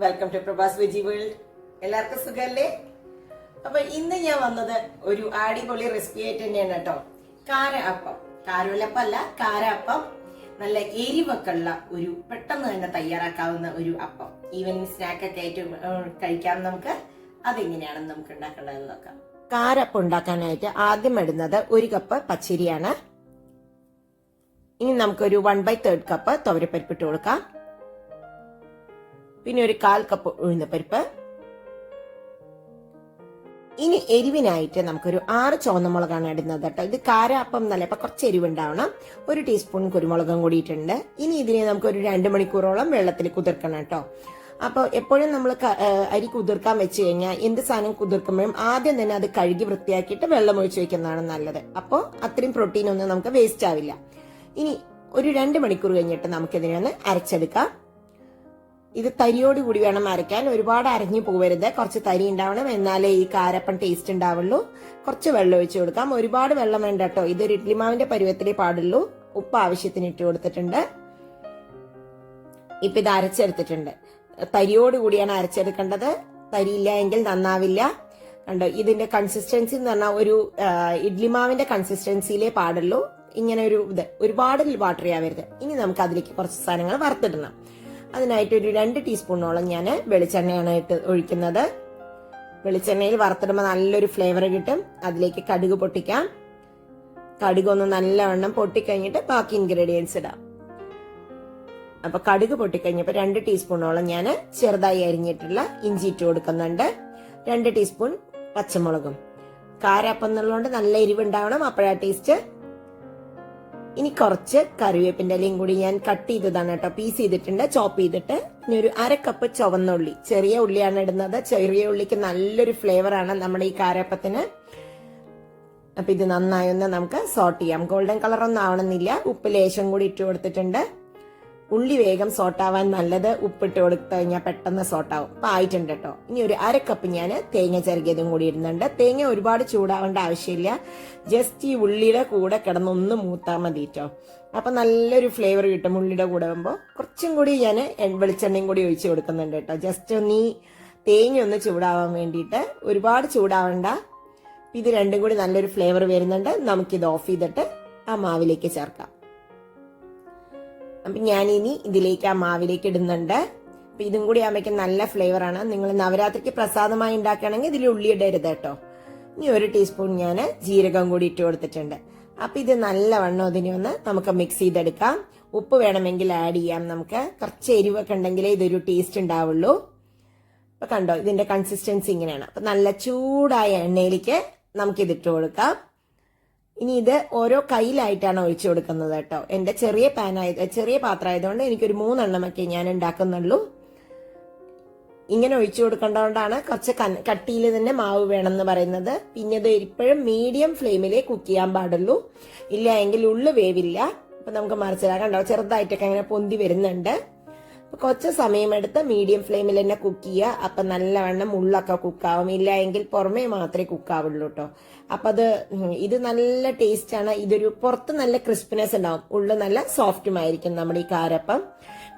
Welcome to Prabhas veggie world. എല്ലാവർക്കും സുഖല്ലേ? അപ്പൊ ഇന്ന് ഞാൻ വന്നത് ഒരു അടിപൊളി റെസിപ്പി ആയിട്ട് തന്നെയാണ് കേട്ടോ. കാരയപ്പം, കാരവലപ്പം അല്ല, കാരയപ്പം. നല്ല എരിവൊക്കെ ഉള്ള ഒരു പെട്ടെന്ന് തന്നെ തയ്യാറാക്കാവുന്ന ഒരു അപ്പം. ഈവനിങ് സ്നാക്ക് ഒക്കെ ആയിട്ട് കഴിക്കാം നമുക്ക്. അതെങ്ങനെയാണെന്ന് നമുക്ക് ഉണ്ടാക്കേണ്ടതെന്ന് നോക്കാം. കാരപ്പം ഉണ്ടാക്കാനായിട്ട് ആദ്യം ഇടുന്നത് 1 കപ്പ് പച്ചരിയാണ്. ഇനി നമുക്കൊരു 1/3 കപ്പ് തുവരപ്പരിപ്പ് ഇട്ട് കൊടുക്കാം. പിന്നെ ഒരു 1/4 കപ്പ് ഉഴുന്നപ്പരിപ്പ്. ഇനി എരിവിനായിട്ട് നമുക്കൊരു 6 ചുവന്നമുളകാണ് ഇടുന്നത് കേട്ടോ. ഇത് കാരയപ്പം എന്നല്ല, അപ്പൊ കുറച്ച് എരിവുണ്ടാവണം. 1 ടീസ്പൂൺ കുരുമുളകും കൂടിയിട്ടുണ്ട്. ഇനി ഇതിനെ നമുക്കൊരു 2 മണിക്കൂറോളം വെള്ളത്തിൽ കുതിർക്കണം കേട്ടോ. അപ്പൊ എപ്പോഴും നമ്മൾ അരി കുതിർക്കാൻ വെച്ച് കഴിഞ്ഞാൽ എന്ത് സാധനം കുതിർക്കുമ്പോഴും ആദ്യം തന്നെ അത് കഴുകി വൃത്തിയാക്കിയിട്ട് വെള്ളം ഒഴിച്ച് വെക്കുന്നതാണ് നല്ലത്. അപ്പോൾ അത്രയും പ്രോട്ടീൻ ഒന്നും നമുക്ക് വേസ്റ്റ് ആവില്ല. ഇനി ഒരു 2 മണിക്കൂർ കഴിഞ്ഞിട്ട് നമുക്കിതിനെ ഒന്ന് അരച്ചെടുക്കാം. ഇത് തരിയോട് കൂടി വേണം അരയ്ക്കാൻ. ഒരുപാട് അരഞ്ഞു പോകരുത്, കുറച്ച് തരി ഉണ്ടാവണം, എന്നാലേ ഈ കാരപ്പം ടേസ്റ്റ് ഉണ്ടാവുള്ളൂ. കുറച്ച് വെള്ളം ഒഴിച്ചു കൊടുക്കാം. ഒരുപാട് വെള്ളം വേണ്ട കേട്ടോ. ഇതൊരു ഇഡ്ലി മാവിന്റെ പരുവത്തിലേ പാടുള്ളൂ. ഉപ്പ് ആവശ്യത്തിന് ഇട്ട് കൊടുത്തിട്ടുണ്ട്. ഇപ്പൊ ഇത് അരച്ചെടുത്തിട്ടുണ്ട്. തരിയോട് കൂടിയാണ് അരച്ചെടുക്കേണ്ടത്, തരിയില്ല എങ്കിൽ നന്നാവില്ല. കണ്ടോ, ഇതിന്റെ കൺസിസ്റ്റൻസി എന്ന് പറഞ്ഞാൽ ഒരു ഇഡ്ലി മാവിന്റെ കൺസിസ്റ്റൻസിയിലേ പാടുള്ളൂ. ഇങ്ങനെ ഒരു ഒരുപാട് വാട്ടറി ആവരുത്. ഇനി നമുക്ക് അതിലേക്ക് കുറച്ച് സാധനങ്ങൾ വറുത്തിടണം. അതിനായിട്ട് ഒരു 2 ടീസ്പൂണോളം ഞാൻ വെളിച്ചെണ്ണയാണ് ഒഴിക്കുന്നത്. വെളിച്ചെണ്ണയിൽ വറുത്തിടുമ്പോൾ നല്ലൊരു ഫ്ലേവർ കിട്ടും. അതിലേക്ക് കടുക് പൊട്ടിക്കാം. കടുക് ഒന്ന് നല്ലവണ്ണം പൊട്ടിക്കഴിഞ്ഞിട്ട് ബാക്കി ഇൻഗ്രീഡിയൻസ് ഇടാം. അപ്പൊ കടുക് പൊട്ടിക്കഴിഞ്ഞപ്പോ 2 ടീസ്പൂണോളം ഞാൻ ചെറുതായി അരിഞ്ഞിട്ടുള്ള ഇഞ്ചി ഇട്ട് കൊടുക്കുന്നുണ്ട്. 2 ടീസ്പൂൺ പച്ചമുളകും. കാരപ്പം എന്നുള്ളതുകൊണ്ട് നല്ല എരിവുണ്ടാവണം, അപ്പോഴാ ടേസ്റ്റ്. ഇനി കുറച്ച് കറിവേപ്പിന്റെ ഇലയും കൂടി ഞാൻ കട്ട് ചെയ്തതാണ് കേട്ടോ, പീസ് ചെയ്തിട്ടുണ്ട്, ചോപ്പ് ചെയ്തിട്ട്. ഇനി ഒരു 1/2 കപ്പ് ചുവന്ന ഉള്ളി, ചെറിയ ഉള്ളിയാണ് ഇടുന്നത്. ചെറിയ ഉള്ളിക്ക് നല്ലൊരു ഫ്ലേവർ ആണ് നമ്മുടെ ഈ കാരപ്പത്തിന്. അപ്പൊ ഇത് നന്നായി ഒന്ന് നമുക്ക് സോട്ട് ചെയ്യാം. ഗോൾഡൻ കളർ ഒന്നും ആവണമെന്നില്ല. ഉപ്പ് ലേശം കൂടി ഇട്ട് കൊടുത്തിട്ടുണ്ട്. ഉള്ളി വേഗം സോട്ടാവാൻ നല്ലത് ഉപ്പിട്ട് കൊടുത്തു കഴിഞ്ഞാൽ പെട്ടെന്ന് സോട്ടാവും. അപ്പൊ ആയിട്ടുണ്ട് കേട്ടോ. ഇനി ഒരു 1/2 കപ്പ് ഞാൻ തേങ്ങ ചിരകിയതും കൂടി ഇടുന്നുണ്ട്. തേങ്ങ ഒരുപാട് ചൂടാവേണ്ട ആവശ്യമില്ല, ജസ്റ്റ് ഈ ഉള്ളിയുടെ കൂടെ കിടന്നൊന്ന് മൂത്താൽ മതി കേട്ടോ. അപ്പൊ നല്ലൊരു ഫ്ലേവർ കിട്ടും ഉള്ളിയുടെ കൂടെ ആകുമ്പോൾ. കുറച്ചും കൂടി ഞാൻ വെളിച്ചെണ്ണയും കൂടി ഒഴിച്ചു കൊടുക്കുന്നുണ്ട് കേട്ടോ, ജസ്റ്റ് ഒന്ന് ഈ തേങ്ങ ഒന്ന് ചൂടാവാൻ വേണ്ടിയിട്ട്. ഒരുപാട് ചൂടാവണ്ട. ഇത് രണ്ടും കൂടി നല്ലൊരു ഫ്ലേവർ വരുന്നുണ്ട്. നമുക്കിത് ഓഫ് ചെയ്തിട്ട് ആ മാവിലേക്ക് ചേർക്കാം. അപ്പൊ ഞാനിനി ഇതിലേക്ക് ആ മാവിലേക്ക് ഇടുന്നുണ്ട്. അപ്പൊ ഇതും കൂടി ആകുമ്പോഴേക്കും നല്ല ഫ്ലേവർ ആണ്. നിങ്ങൾ നവരാത്രിക്ക് പ്രസാദമായി ഉണ്ടാക്കുകയാണെങ്കിൽ ഇതിൽ ഉള്ളി ഇടരുത് കേട്ടോ. ഇനി 1 ടീസ്പൂൺ ഞാൻ ജീരകം കൂടി ഇട്ട് കൊടുത്തിട്ടുണ്ട്. അപ്പൊ ഇത് നല്ലവണ്ണം ഇതിനെ ഒന്ന് നമുക്ക് മിക്സ് ചെയ്തെടുക്കാം. ഉപ്പ് വേണമെങ്കിൽ ആഡ് ചെയ്യാം നമുക്ക്. കുറച്ച് എരിവൊക്കെ ഉണ്ടെങ്കിലേ ഇതൊരു ടേസ്റ്റ് ഉണ്ടാവുള്ളൂ. അപ്പൊ കണ്ടോ, ഇതിന്റെ കൺസിസ്റ്റൻസി ഇങ്ങനെയാണ്. അപ്പൊ നല്ല ചൂടായ എണ്ണയിലേക്ക് നമുക്കിത് ഇട്ട് കൊടുക്കാം. ഇനി ഇത് ഓരോ കയ്യിലായിട്ടാണ് ഒഴിച്ചു കൊടുക്കുന്നത് കേട്ടോ. എന്റെ ചെറിയ പാത്രം ആയതുകൊണ്ട് എനിക്കൊരു 3 എണ്ണമൊക്കെ ഞാൻ ഉണ്ടാക്കുന്നുള്ളൂ. ഇങ്ങനെ ഒഴിച്ചു കൊടുക്കേണ്ടതുകൊണ്ടാണ് കുറച്ച് കട്ടിയിൽ തന്നെ മാവ് വേണമെന്ന് പറയുന്നത്. പിന്നെ ഇത് ഇപ്പോഴും മീഡിയം ഫ്ലെയിമിലേ കുക്ക് ചെയ്യാൻ പാടുള്ളൂ, ഇല്ല എങ്കിൽ ഉള്ളു വേവില്ല. അപ്പൊ നമുക്ക് മറിച്ചിടാക്കണ്ടോ, ചെറുതായിട്ടൊക്കെ അങ്ങനെ പൊന്തി വരുന്നുണ്ട്. കുറച്ച് സമയമെടുത്ത് മീഡിയം ഫ്ലെയിമിൽ തന്നെ കുക്ക് ചെയ്യുക. അപ്പൊ നല്ലവണ്ണം ഉള്ളൊക്കെ കുക്കാവും, ഇല്ല എങ്കിൽ പുറമേ മാത്രമേ കുക്കാവുള്ളൂ കേട്ടോ. അപ്പൊ ഇത് നല്ല ടേസ്റ്റ് ആണ്. ഇതൊരു പുറത്ത് നല്ല ക്രിസ്പിനെസ് ഉണ്ടാവും, ഉള്ളു നല്ല സോഫ്റ്റുമായിരിക്കും നമ്മുടെ ഈ കാരപ്പം.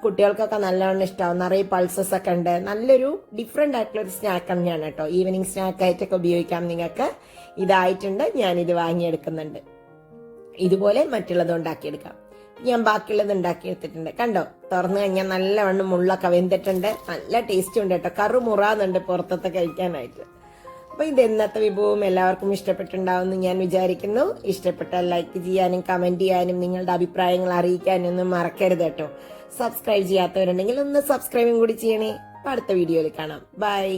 കുട്ടികൾക്കൊക്കെ നല്ലവണ്ണം ഇഷ്ടമാവും. നിറയെ പൾസസ് ഒക്കെ ഉണ്ട്. നല്ലൊരു ഡിഫറെന്റ് ആയിട്ടുള്ള ഒരു സ്നാക്ക് തന്നെയാണ് കേട്ടോ. ഈവനിങ് സ്നാക്ക് ആയിട്ടൊക്കെ ഉപയോഗിക്കാം നിങ്ങൾക്ക്. ഇതായിട്ടുണ്ട്, ഞാനിത് വാങ്ങിയെടുക്കുന്നുണ്ട്. ഇതുപോലെ മറ്റുള്ളത് ഉണ്ടാക്കിയെടുക്കാം. ഞാൻ ബാക്കിയുള്ളത് ഉണ്ടാക്കിയെടുത്തിട്ടുണ്ട്. കണ്ടോ, തുറന്നു കഴിഞ്ഞാൽ നല്ലവണ്ണം മുള്ളൊക്കെ വെന്തിട്ടുണ്ട്. നല്ല ടേസ്റ്റും ഉണ്ട് കേട്ടോ. കറുമുറാന്നുണ്ട് പുറത്തത്തെ കഴിക്കാനായിട്ട്. അപ്പൊ ഇത് ഇന്നത്തെ വിഭവം എല്ലാവർക്കും ഇഷ്ടപ്പെട്ടുണ്ടാവുമെന്ന് ഞാൻ വിചാരിക്കുന്നു. ഇഷ്ടപ്പെട്ടാൽ ലൈക്ക് ചെയ്യാനും കമന്റ് ചെയ്യാനും നിങ്ങളുടെ അഭിപ്രായങ്ങൾ അറിയിക്കാനും ഒന്നും മറക്കരുത് കേട്ടോ. സബ്സ്ക്രൈബ് ചെയ്യാത്തവരുണ്ടെങ്കിൽ ഒന്ന് സബ്സ്ക്രൈബും കൂടി ചെയ്യണേ. അടുത്ത വീഡിയോയിൽ കാണാം. ബൈ.